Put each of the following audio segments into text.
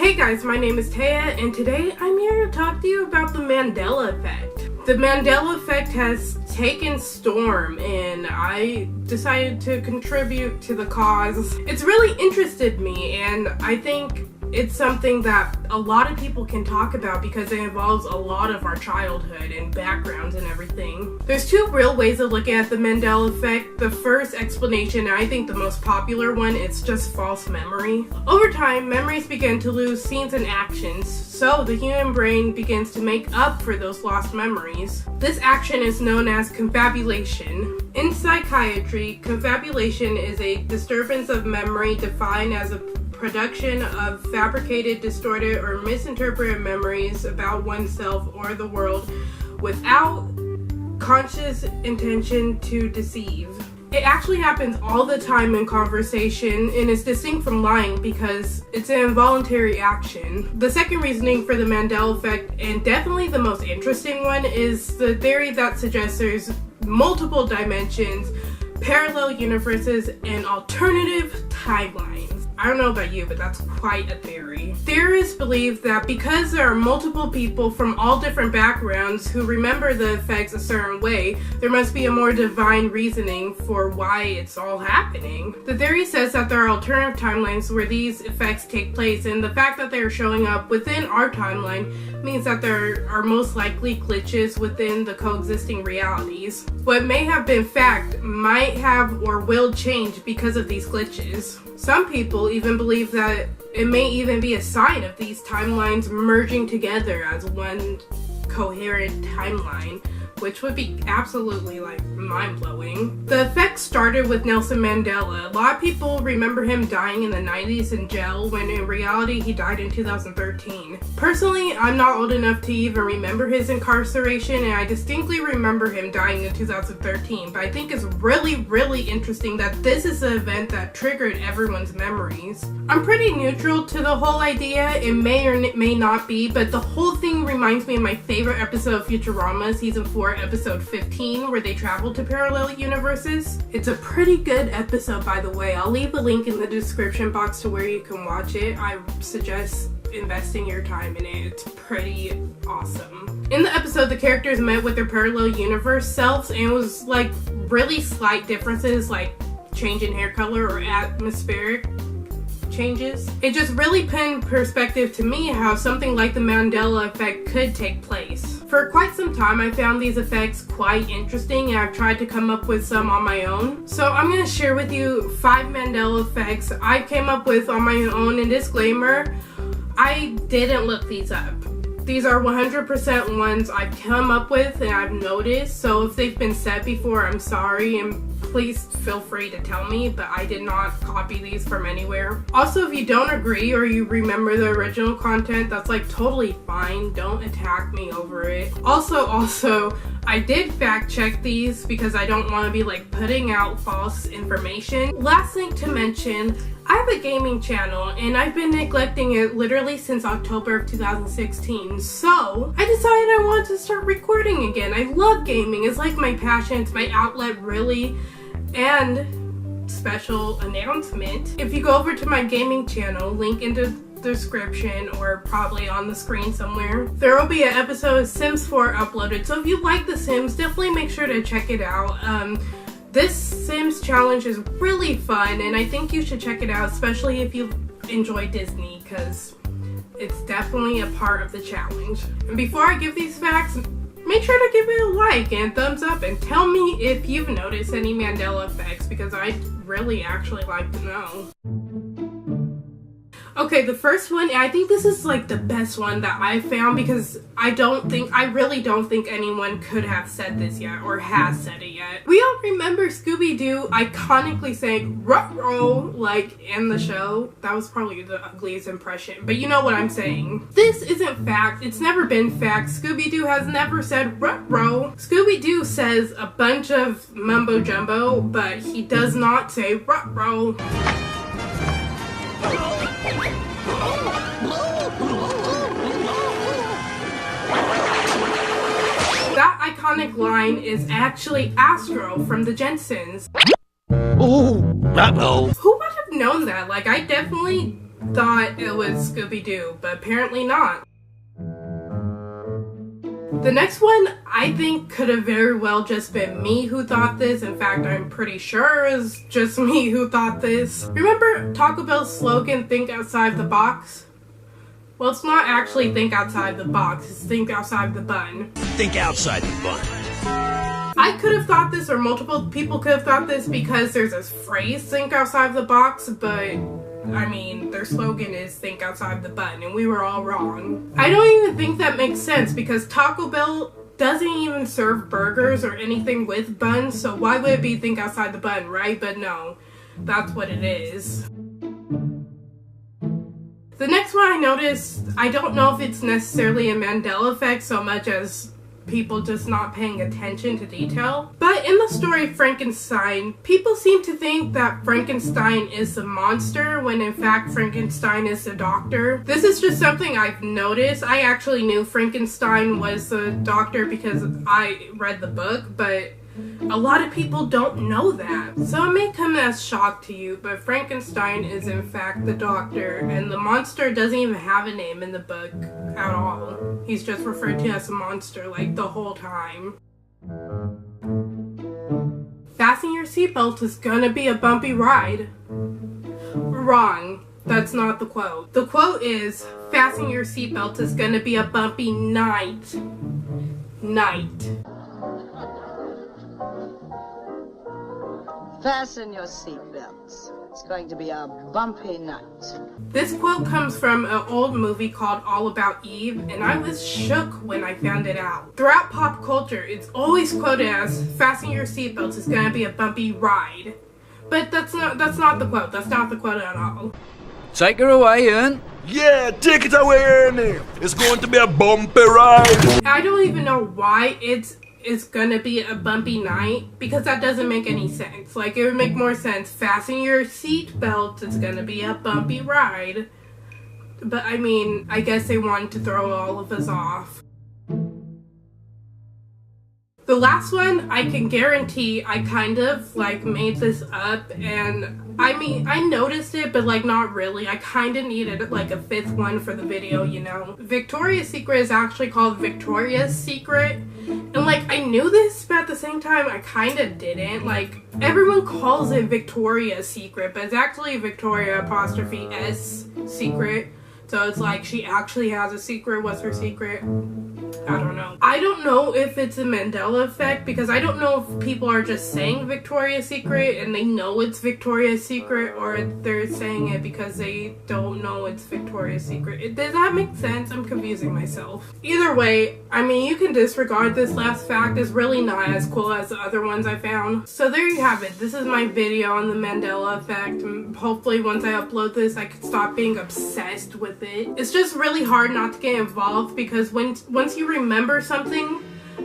Hey guys, my name is Taya, and today I'm here to talk to you about the Mandela Effect. The Mandela Effect has taken storm, and I decided to contribute to the cause. It's really interested me, and I think it's something that a lot of people can talk about because it involves a lot of our childhood and backgrounds and everything. There's two real ways of looking at the Mandela Effect. The first explanation, and I think the most popular one, it's just false memory. Over time, memories begin to lose scenes and actions, so the human brain begins to make up for those lost memories. This action is known as confabulation. In psychiatry, confabulation is a disturbance of memory defined as a production of fabricated, distorted, or misinterpreted memories about oneself or the world without conscious intention to deceive. It actually happens all the time in conversation and is distinct from lying because it's an involuntary action. The second reasoning for the Mandela Effect, and definitely the most interesting one, is the theory that suggests there's multiple dimensions, parallel universes, and alternative timelines. I don't know about you, but that's quite a theory. Theorists believe that because there are multiple people from all different backgrounds who remember the effects a certain way, there must be a more divine reasoning for why it's all happening. The theory says that there are alternative timelines where these effects take place, and the fact that they are showing up within our timeline means that there are most likely glitches within the coexisting realities. What may have been fact might have or will change because of these glitches. Some people even believe that it may even be a sign of these timelines merging together as one coherent timeline, which would be absolutely mind-blowing. The effect started with Nelson Mandela. A lot of people remember him dying in the 90s in jail, when in reality he died in 2013. Personally, I'm not old enough to even remember his incarceration, and I distinctly remember him dying in 2013, but I think it's really interesting that this is the event that triggered everyone's memories. I'm pretty neutral to the whole idea. It may or may not be, but the whole thing reminds me of my favorite episode of Futurama, season 4, episode 15, where they travel to parallel universes. It's a pretty good episode, by the way. I'll leave a link in the description box to where you can watch it. I suggest investing your time in it. It's pretty awesome. In the episode, the characters met with their parallel universe selves, and it was really slight differences, like change in hair color or atmospheric changes. It just really put in perspective to me how something like the Mandela Effect could take place. For quite some time, I found these effects quite interesting, and I've tried to come up with some on my own. So I'm going to share with you 5 Mandela Effects I came up with on my own, and disclaimer, I didn't look these up. These are 100% ones I've come up with and I've noticed, so if they've been said before, I'm sorry, and please feel free to tell me, but I did not copy these from anywhere. Also, if you don't agree or you remember the original content, that's totally fine. Don't attack me over it. Also, I did fact check these because I don't want to be putting out false information. Last thing to mention, I have a gaming channel and I've been neglecting it literally since October of 2016. So I decided I wanted to start recording again. I love gaming. It's my passion. It's my outlet, really. And special announcement, if you go over to my gaming channel, link in the description or probably on the screen somewhere, there will be an episode of Sims 4 uploaded. So if you like The Sims, definitely make sure to check it out. This Sims challenge is really fun, and I think you should check it out, especially if you enjoy Disney, because it's definitely a part of the challenge. And before I give these facts, make sure to give it a like and thumbs up, and tell me if you've noticed any Mandela Effects, because I'd really actually like to know. Okay, the first one, I think this is the best one that I found, because I really don't think anyone could have said this yet or has said it yet. We all remember Scooby Doo iconically saying "ruh-roh" in the show. That was probably the ugliest impression, but you know what I'm saying. This isn't fact. It's never been fact. Scooby Doo has never said "ruh-roh." Scooby Doo says a bunch of mumbo jumbo, but he does not say "ruh-roh." That iconic line is actually Astro from the Jetsons. Oh, uh-oh. Who would have known that? I definitely thought it was Scooby Doo, but apparently not. The next one, I think, could have very well just been me who thought this. In fact, I'm pretty sure it was just me who thought this. Remember Taco Bell's slogan, think outside the box? Well, it's not actually think outside the box, it's think outside the bun. Think outside the bun. I could have thought this, or multiple people could have thought this, because there's this phrase, think outside the box, but I mean, their slogan is think outside the bun, and we were all wrong. I don't even think that makes sense, because Taco Bell doesn't even serve burgers or anything with buns, so why would it be think outside the bun, right? But no, that's what it is. The next one I noticed, I don't know if it's necessarily a Mandela effect so much as people just not paying attention to detail. But in the story Frankenstein, people seem to think that Frankenstein is the monster when in fact Frankenstein is the doctor. This is just something I've noticed. I actually knew Frankenstein was the doctor because I read the book, but a lot of people don't know that. So it may come as shock to you, but Frankenstein is in fact the doctor, and the monster doesn't even have a name in the book at all. He's just referred to as a monster like the whole time. Fasten your seatbelt is gonna be a bumpy ride. Wrong. That's not the quote. The quote is, fasten your seatbelt is gonna be a bumpy night. Night. Fasten your seatbelts. It's going to be a bumpy night. This quote comes from an old movie called All About Eve, and I was shook when I found it out. Throughout pop culture, it's always quoted as, fasten your seatbelts, it's gonna be a bumpy ride. But that's not the quote. That's not the quote at all. Take her away, Ian. Yeah, take it away, Ernie. It's going to be a bumpy ride. I don't even know why it's gonna be a bumpy night, because that doesn't make any sense. Like, it would make more sense, fasten your seatbelt, it's gonna be a bumpy ride. But I mean, I guess they wanted to throw all of us off. The last one, I can guarantee I kind of like made this up, and I mean, I noticed it, but like not really. I kind of needed like a fifth one for the video, you know. Victoria's Secret is actually called Victoria's Secret, and like I knew this, but at the same time I kind of didn't. Like, everyone calls it Victoria's Secret, but it's actually Victoria apostrophe S Secret. So it's like she actually has a secret. What's her secret? I don't know. I don't know if it's a Mandela effect, because I don't know if people are just saying Victoria's Secret and they know it's Victoria's Secret, or they're saying it because they don't know it's Victoria's Secret. Does that make sense? I'm confusing myself. Either way, I mean, you can disregard this last fact. It's really not as cool as the other ones I found. So there you have it. This is my video on the Mandela effect. Hopefully once I upload this, I can stop being obsessed with it. It's just really hard not to get involved, because once you remember something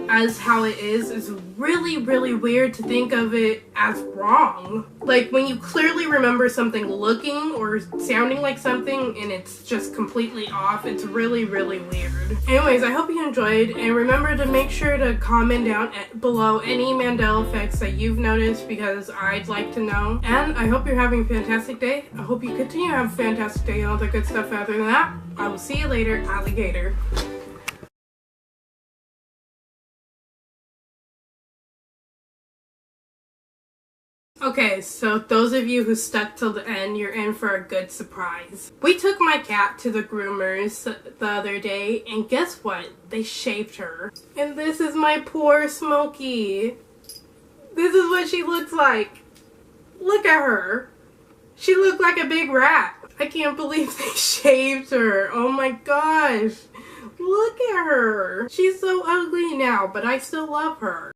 as how it is, it's really, really weird to think of it as wrong. Like, when you clearly remember something looking or sounding like something and it's just completely off, it's really, really weird. Anyways, I hope you enjoyed, and remember to make sure to comment down below any Mandela effects that you've noticed, because I'd like to know. And I hope you're having a fantastic day. I hope you continue to have a fantastic day and all the good stuff. Other than that, I will see you later, alligator. Okay, so those of you who stuck till the end, you're in for a good surprise. We took my cat to the groomers the other day, and guess what? They shaved her. And this is my poor Smokey. This is what she looks like. Look at her. She looked like a big rat. I can't believe they shaved her. Oh my gosh. Look at her. She's so ugly now, but I still love her.